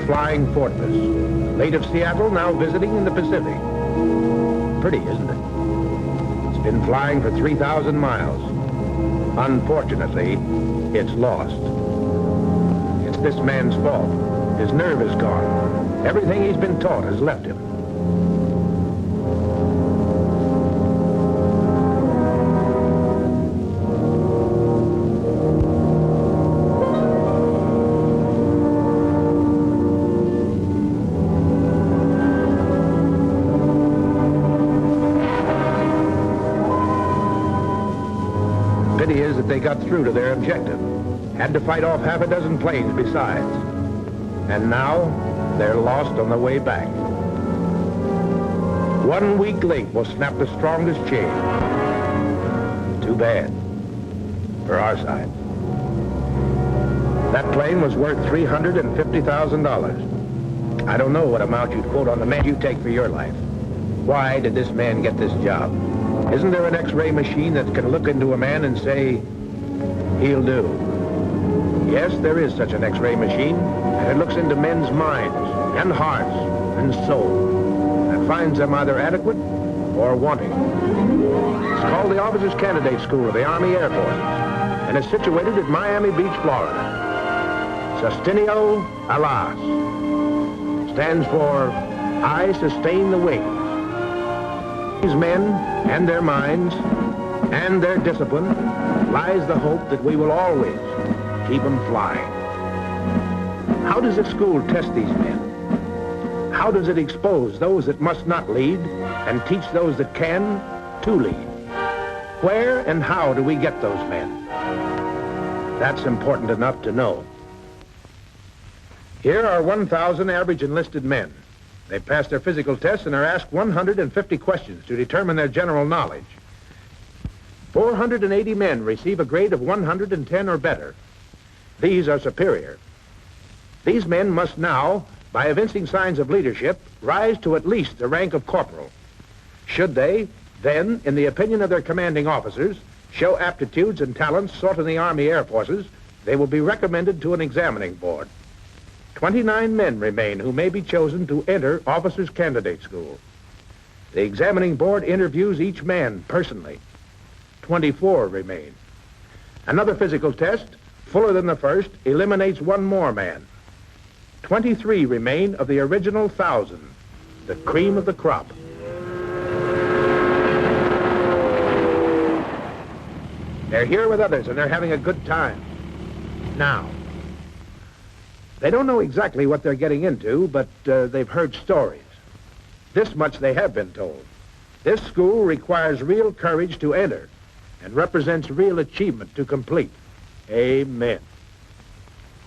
flying fortress. Late of Seattle, now visiting in the Pacific. Pretty, isn't it? It's been flying for 3,000 miles. Unfortunately, it's lost. It's this man's fault. His nerve is gone. Everything he's been taught has left him. Pity is that they got through to their objective. Had to fight off half a dozen planes besides. And now, they're lost on the way back. One weak link will snap the strongest chain. Too bad. For our side. That plane was worth $350,000. I don't know what amount you'd quote on the man you take for your life. Why did this man get this job? Isn't there an X-ray machine that can look into a man and say, he'll do? Yes, there is such an X-ray machine, and it looks into men's minds and hearts and soul and finds them either adequate or wanting. It's called the Officers Candidate School of the Army Air Forces, and it's situated at Miami Beach, Florida. Sustineo Alas stands for I sustain the wings. These men and their minds and their discipline lies the hope that we will always keep them flying. How does the school test these men? How does it expose those that must not lead and teach those that can to lead? Where and how do we get those men? That's important enough to know. Here are 1,000 average enlisted men. They pass their physical tests and are asked 150 questions to determine their general knowledge. 480 men receive a grade of 110 or better. These are superior. These men must now, by evincing signs of leadership, rise to at least the rank of corporal. Should they, then, in the opinion of their commanding officers, show aptitudes and talents sought in the Army Air Forces, they will be recommended to an examining board. 29 men remain who may be chosen to enter Officers Candidate School. The examining board interviews each man personally. 24 remain. Another physical test, fuller than the first, eliminates one more man. 23 remain of the original 1,000, the cream of the crop. They're here with others and they're having a good time. Now, they don't know exactly what they're getting into, but they've heard stories. This much they have been told. This school requires real courage to enter and represents real achievement to complete. Amen.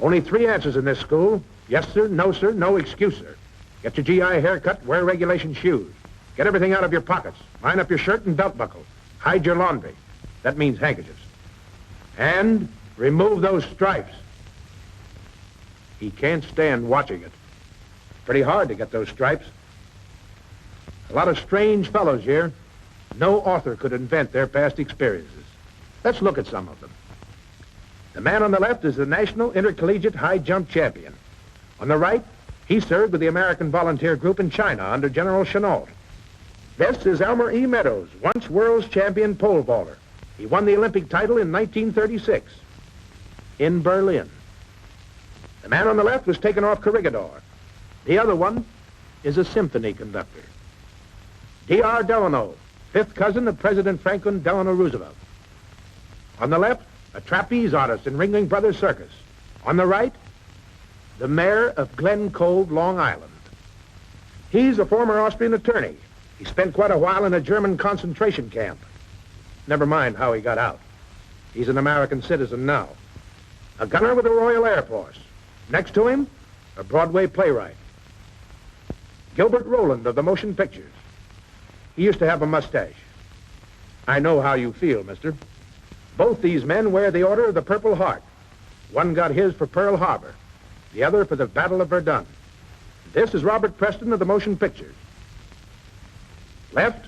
Only 3 answers in this school. Yes, sir, no, excuse, sir. Get your GI haircut, wear regulation shoes. Get everything out of your pockets. Line up your shirt and belt buckle. Hide your laundry. That means handkerchiefs. And remove those stripes. He can't stand watching it. Pretty hard to get those stripes. A lot of strange fellows here. No author could invent their past experiences. Let's look at some of them. The man on the left is the National Intercollegiate High Jump Champion. On the right, he served with the American Volunteer Group in China under General Chenault. This is Elmer E. Meadows, once world's champion pole vaulter. He won the Olympic title in 1936 in Berlin. The man on the left was taken off Corregidor. The other one is a symphony conductor. D.R. Delano, 5th cousin of President Franklin Delano Roosevelt. On the left, a trapeze artist in Ringling Brothers Circus. On the right, the mayor of Glen Cove, Long Island. He's a former Austrian attorney. He spent quite a while in a German concentration camp. Never mind how he got out. He's an American citizen now. A gunner with the Royal Air Force. Next to him, a Broadway playwright. Gilbert Rowland of the motion pictures. He used to have a mustache. I know how you feel, mister. Both these men wear the Order of the Purple Heart. One got his for Pearl Harbor, the other for the Battle of Verdun. This is Robert Preston of the motion pictures. Left,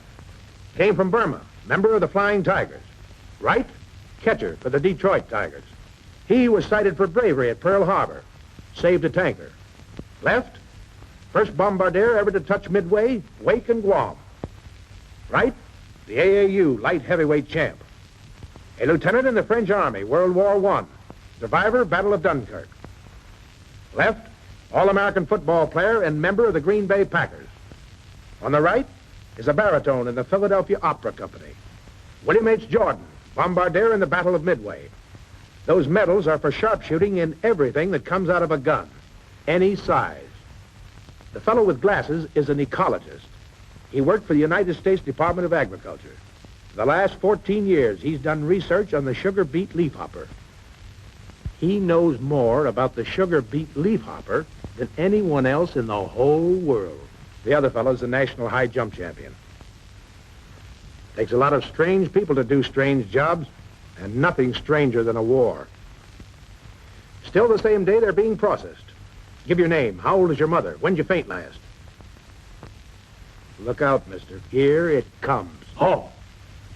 came from Burma, member of the Flying Tigers. Right, catcher for the Detroit Tigers. He was cited for bravery at Pearl Harbor, saved a tanker. Left, first bombardier ever to touch Midway, Wake, and Guam. Right, the AAU light heavyweight champ. A lieutenant in the French Army, World War I. Survivor, Battle of Dunkirk. Left, All-American football player and member of the Green Bay Packers. On the right is a baritone in the Philadelphia Opera Company. William H. Jordan, bombardier in the Battle of Midway. Those medals are for sharpshooting in everything that comes out of a gun, any size. The fellow with glasses is an ecologist. He worked for the United States Department of Agriculture. For the last 14 years, he's done research on the sugar beet leafhopper. He knows more about the sugar beet leafhopper than anyone else in the whole world. The other fellow's the national high jump champion. Takes a lot of strange people to do strange jobs, and nothing stranger than a war. Still the same day they're being processed. Give your name. How old is your mother? When'd you faint last? Look out, mister. Here it comes. Oh,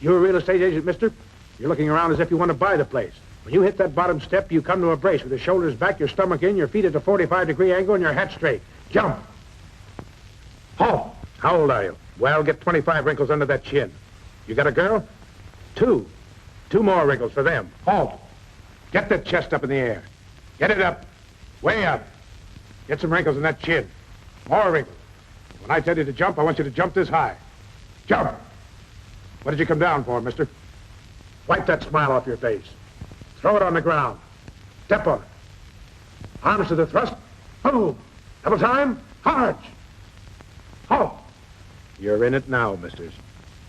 you a real estate agent, mister? You're looking around as if you want to buy the place. When you hit that bottom step, you come to a brace with your shoulders back, your stomach in, your feet at a 45-degree angle, and your hat straight. Jump! Oh, how old are you? Well, get 25 wrinkles under that chin. You got a girl? Two. 2 more wrinkles for them. Halt! Get that chest up in the air. Get it up. Way up. Get some wrinkles in that chin. More wrinkles. When I tell you to jump, I want you to jump this high. Jump! What did you come down for, mister? Wipe that smile off your face. Throw it on the ground. Step on it. Arms to the thrust. Boom! Double time. Charge! Halt! You're in it now, misters.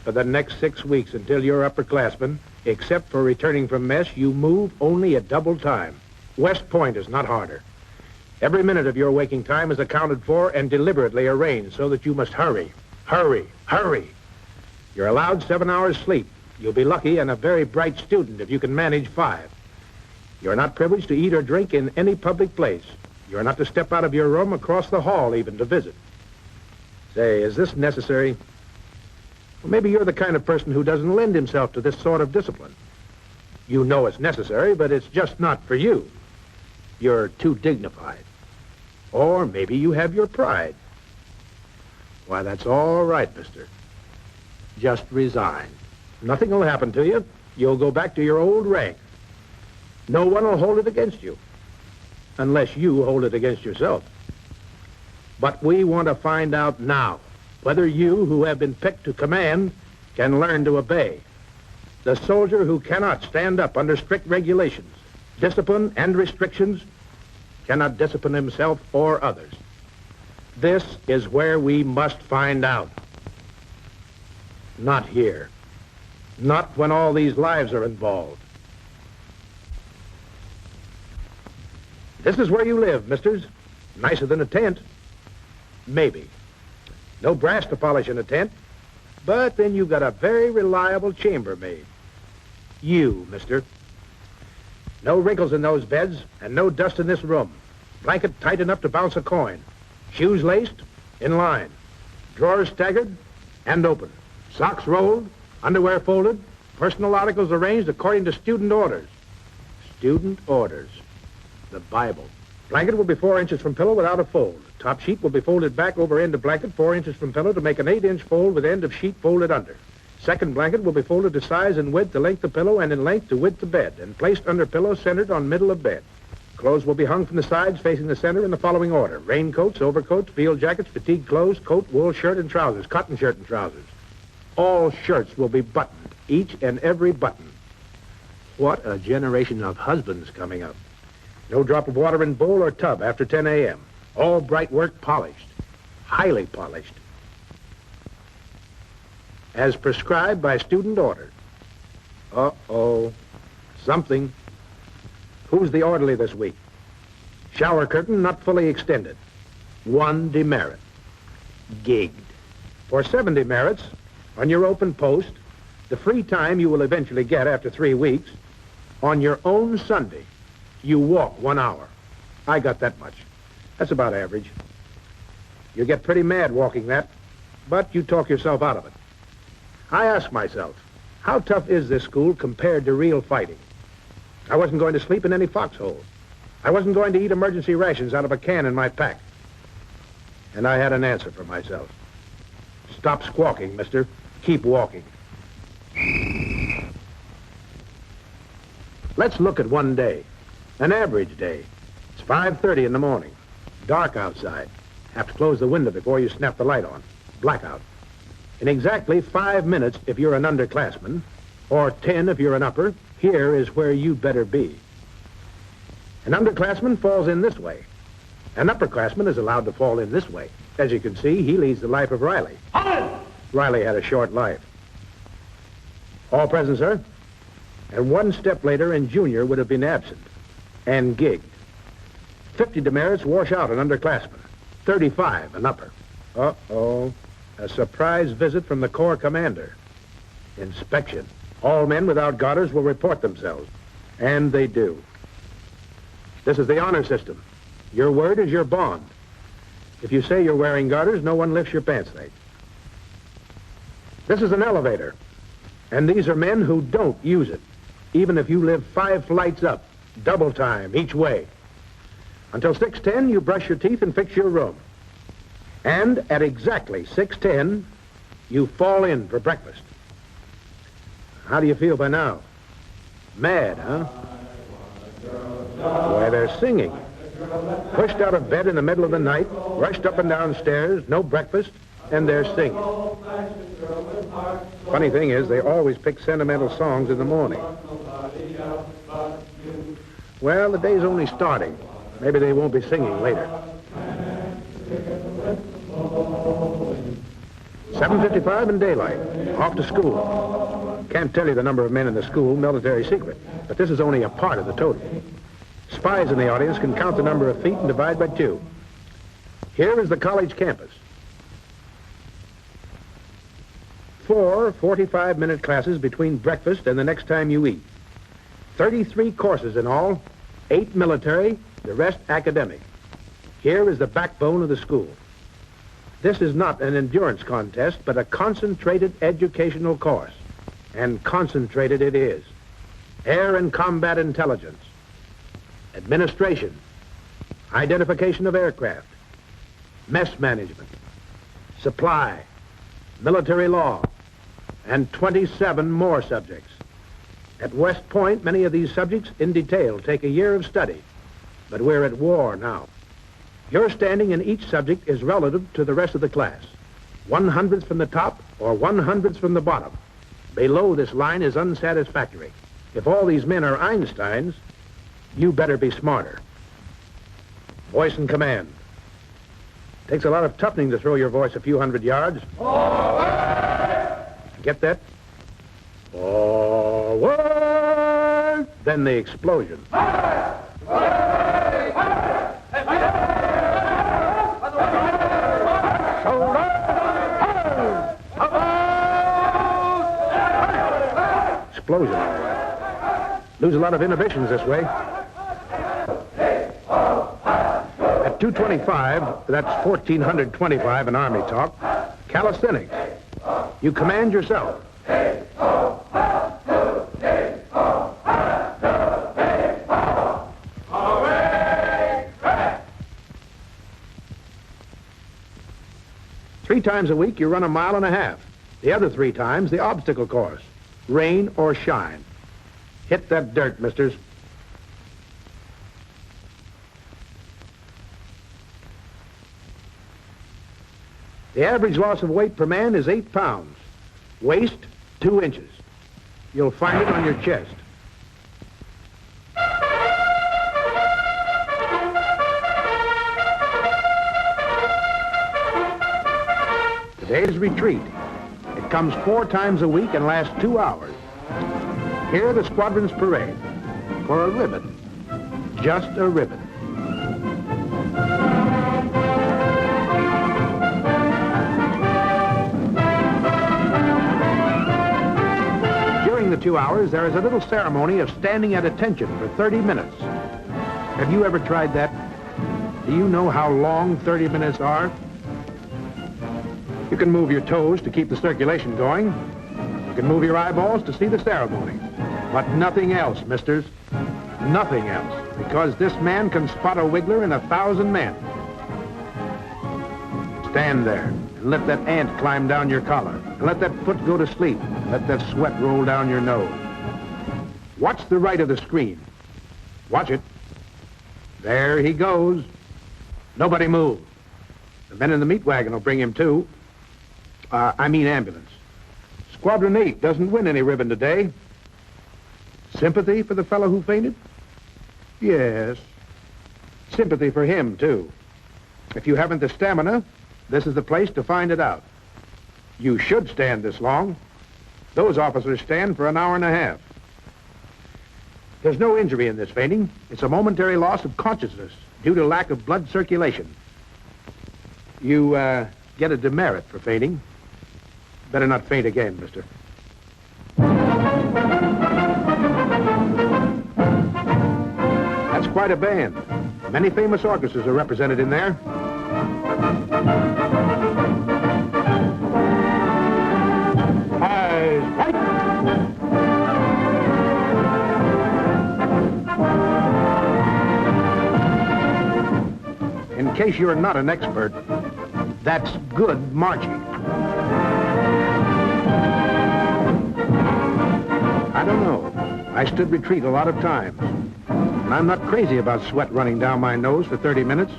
For the next 6 weeks until you're upperclassmen, except for returning from mess, you move only at double time. West Point is not harder. Every minute of your waking time is accounted for and deliberately arranged so that you must hurry, hurry, hurry. You're allowed 7 hours sleep. You'll be lucky and a very bright student if you can manage 5. You're not privileged to eat or drink in any public place. You're not to step out of your room across the hall even to visit. Say, is this necessary? Well, maybe you're the kind of person who doesn't lend himself to this sort of discipline. You know it's necessary, but it's just not for you. You're too dignified. Or maybe you have your pride. Why, that's all right, mister. Just resign. Nothing will happen to you. You'll go back to your old rank. No one will hold it against you. Unless you hold it against yourself. But we want to find out now whether you, who have been picked to command, can learn to obey. The soldier who cannot stand up under strict regulations, discipline, and restrictions cannot discipline himself or others. This is where we must find out. Not here. Not when all these lives are involved. This is where you live, misters. Nicer than a tent. Maybe. No brass to polish in a tent, but then you've got a very reliable chambermaid. You, mister. No wrinkles in those beds, and no dust in this room. Blanket tight enough to bounce a coin. Shoes laced, in line. Drawers staggered, and open. Socks rolled, underwear folded, personal articles arranged according to student orders. Student orders. The Bible. Blanket will be 4 inches from pillow without a fold. Top sheet will be folded back over end of blanket 4 inches from pillow to make an 8-inch fold with end of sheet folded under. Second blanket will be folded to size and width to length of pillow and in length to width of bed and placed under pillow centered on middle of bed. Clothes will be hung from the sides facing the center in the following order. Raincoats, overcoats, field jackets, fatigue clothes, coat, wool shirt, and trousers, cotton shirt and trousers. All shirts will be buttoned, each and every button. What a generation of husbands coming up. No drop of water in bowl or tub after 10 a.m. All bright work polished, highly polished. As prescribed by student order. Uh-oh, something. Who's the orderly this week? Shower curtain not fully extended. 1 demerit. Gigged. For 7 demerits, on your open post, the free time you will eventually get after 3 weeks, on your own Sunday, you walk 1 hour. I got that much. That's about average. You get pretty mad walking that, but you talk yourself out of it. I ask myself, how tough is this school compared to real fighting? I wasn't going to sleep in any foxhole. I wasn't going to eat emergency rations out of a can in my pack. And I had an answer for myself. Stop squawking, mister. Keep walking. Let's look at one day. An average day. It's 5:30 in the morning. Dark outside. Have to close the window before you snap the light on. Blackout. In exactly 5 minutes if you're an underclassman, or 10 if you're an upper, here is where you'd better be. An underclassman falls in this way. An upperclassman is allowed to fall in this way. As you can see, he leads the life of Riley. Riley had a short life. All present, sir? And one step later, and Junior would have been absent and gigged. 50 demerits wash out an underclassman. 35 an upper. Uh-oh. A surprise visit from the Corps commander. Inspection. All men without garters will report themselves. And they do. This is the honor system. Your word is your bond. If you say you're wearing garters, no one lifts your pants leg. This is an elevator. And these are men who don't use it. Even if you live 5 flights up, double time each way. Until 6:10, you brush your teeth and fix your room. And at exactly 6:10, you fall in for breakfast. How do you feel by now? Mad, huh? Why, they're singing. Pushed out of bed in the middle of the night, rushed up and down stairs, no breakfast, and they're singing. Funny thing is, they always pick sentimental songs in the morning. Well, the day's only starting. Maybe they won't be singing later. 7:55 in daylight. Off to school. Can't tell you the number of men in the school, military secret. But this is only a part of the total. Spies in the audience can count the number of feet and divide by 2. Here is the college campus. 4 45-minute classes between breakfast and the next time you eat. 33 courses in all, 8 military, the rest academic. Here is the backbone of the school. This is not an endurance contest, but a concentrated educational course. And concentrated it is. Air and combat intelligence, administration, identification of aircraft, mess management, supply, military law, and 27 more subjects. At West Point, many of these subjects in detail take a year of study, but we're at war now. Your standing in each subject is relative to the rest of the class. 100th from the top or 100th from the bottom. Below this line is unsatisfactory. If all these men are Einsteins, you better be smarter. Voice in command. Takes a lot of toughening to throw your voice a few hundred yards. Forward! Get that? Forward! Then the explosion. Explosion, all right. Lose a lot of inhibitions this way. At 225, that's 1425 in Army talk, calisthenics. You command yourself. 3 times a week, you run 1.5 miles. The other 3 times, the obstacle course. Rain or shine. Hit that dirt, misters. The average loss of weight per man is 8 pounds. Waist, 2 inches. You'll find it on your chest. Today's retreat. It comes 4 times a week and lasts 2 hours. Here the squadron's parade. For a ribbon. Just a ribbon. During the 2 hours, there is a little ceremony of standing at attention for 30 minutes. Have you ever tried that? Do you know how long 30 minutes are? You can move your toes to keep the circulation going. You can move your eyeballs to see the ceremony. But nothing else, misters. Nothing else. Because this man can spot a wiggler in 1,000 men. Stand there and let that ant climb down your collar. And let that foot go to sleep. Let that sweat roll down your nose. Watch the right of the screen. Watch it. There he goes. Nobody move. The men in the meat wagon will bring him too. I mean ambulance. Squadron 8 doesn't win any ribbon today. Sympathy for the fellow who fainted? Yes. Sympathy for him, too. If you haven't the stamina, this is the place to find it out. You should stand this long. Those officers stand for an hour and a half. There's no injury in this fainting. It's a momentary loss of consciousness due to lack of blood circulation. You, get a demerit for fainting. Better not faint again, mister. That's quite a band. Many famous orchestras are represented in there. Eyes white. In case you're not an expert, that's good marching. I don't know. I stood retreat a lot of times. And I'm not crazy about sweat running down my nose for 30 minutes.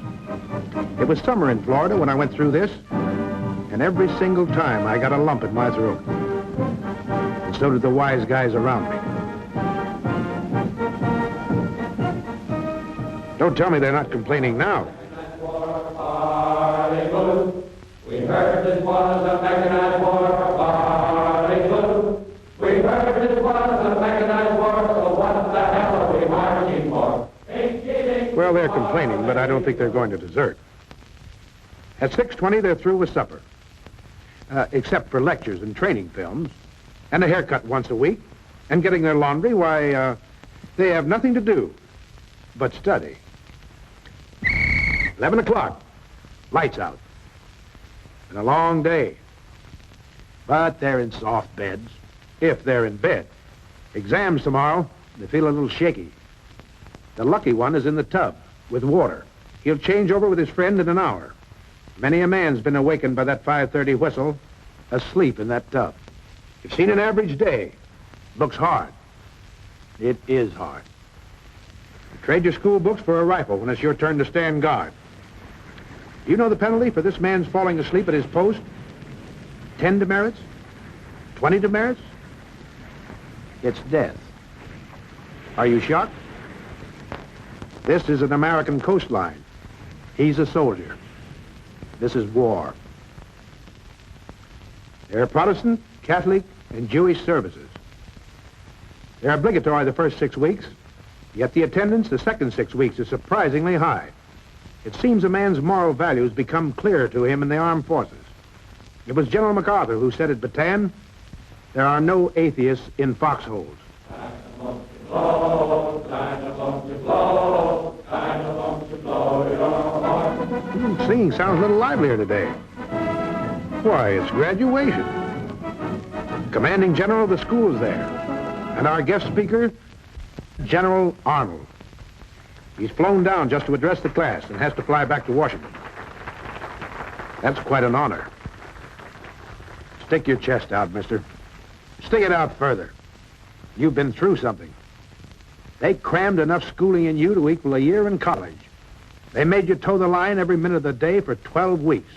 It was summer in Florida when I went through this, and every single time I got a lump in my throat. And so did the wise guys around me. Don't tell me they're not complaining now. We heard it was a mechanized war. We heard it was a mechanized war, so what the hell are we marching for? Well, they're complaining, but I don't think they're going to desert. At 6:20, they're through with supper. Except for lectures and training films, and a haircut once a week, and getting their laundry, why, they have nothing to do but study. 11 o'clock, lights out. Been a long day. But they're in soft beds, if they're in bed. Exams tomorrow, they feel a little shaky. The lucky one is in the tub with water. He'll change over with his friend in an hour. Many a man's been awakened by that 5:30 whistle, asleep in that tub. You've seen an average day. Looks hard. It is hard. You trade your school books for a rifle when it's your turn to stand guard. Do you know the penalty for this man's falling asleep at his post? 10 demerits? 20 demerits? It's death. Are you shocked? This is an American coastline. He's a soldier. This is war. There are Protestant, Catholic, and Jewish services. They're obligatory the first 6 weeks, yet the attendance the second 6 weeks is surprisingly high. It seems a man's moral values become clearer to him in the armed forces. It was General MacArthur who said at Bataan, there are no atheists in foxholes. Singing sounds a little livelier today. Why, it's graduation. Commanding General of the school's there. And our guest speaker, General Arnold. He's flown down just to address the class and has to fly back to Washington. That's quite an honor. Stick your chest out, mister. Stick it out further. You've been through something. They crammed enough schooling in you to equal a year in college. They made you toe the line every minute of the day for 12 weeks.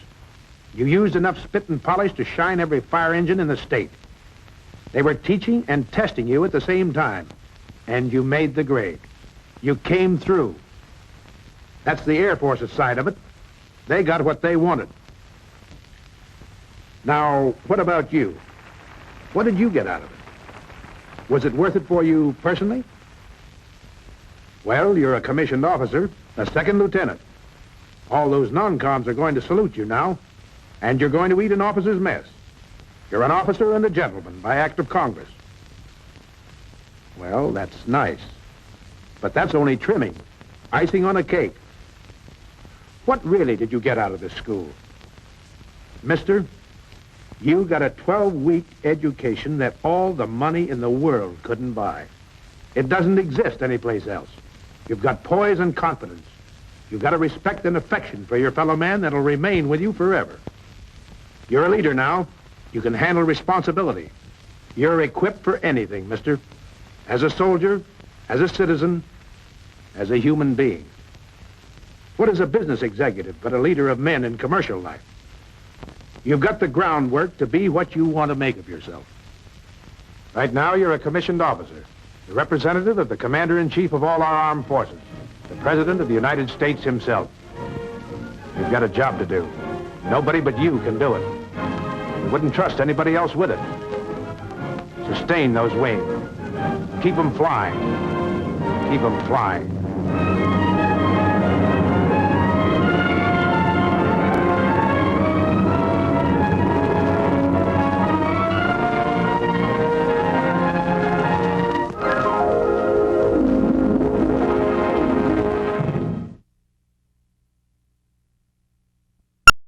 You used enough spit and polish to shine every fire engine in the state. They were teaching and testing you at the same time, and you made the grade. You came through. That's the Air Force's side of it. They got what they wanted. Now, what about you? What did you get out of it? Was it worth it for you personally? Well, you're a commissioned officer, a second lieutenant. All those non-coms are going to salute you now, and you're going to eat an officer's mess. You're an officer and a gentleman by act of Congress. Well, that's nice. But that's only trimming, icing on a cake. What really did you get out of this school? Mister, you got a 12-week education that all the money in the world couldn't buy. It doesn't exist anyplace else. You've got poise and confidence. You've got a respect and affection for your fellow man that'll remain with you forever. You're a leader now. You can handle responsibility. You're equipped for anything, mister. As a soldier, as a citizen, as a human being. What is a business executive but a leader of men in commercial life? You've got the groundwork to be what you want to make of yourself. Right now, you're a commissioned officer, the representative of the Commander-in-Chief of all our armed forces, the President of the United States himself. You've got a job to do. Nobody but you can do it. You wouldn't trust anybody else with it. Sustain those wings. Keep them flying. Keep them flying.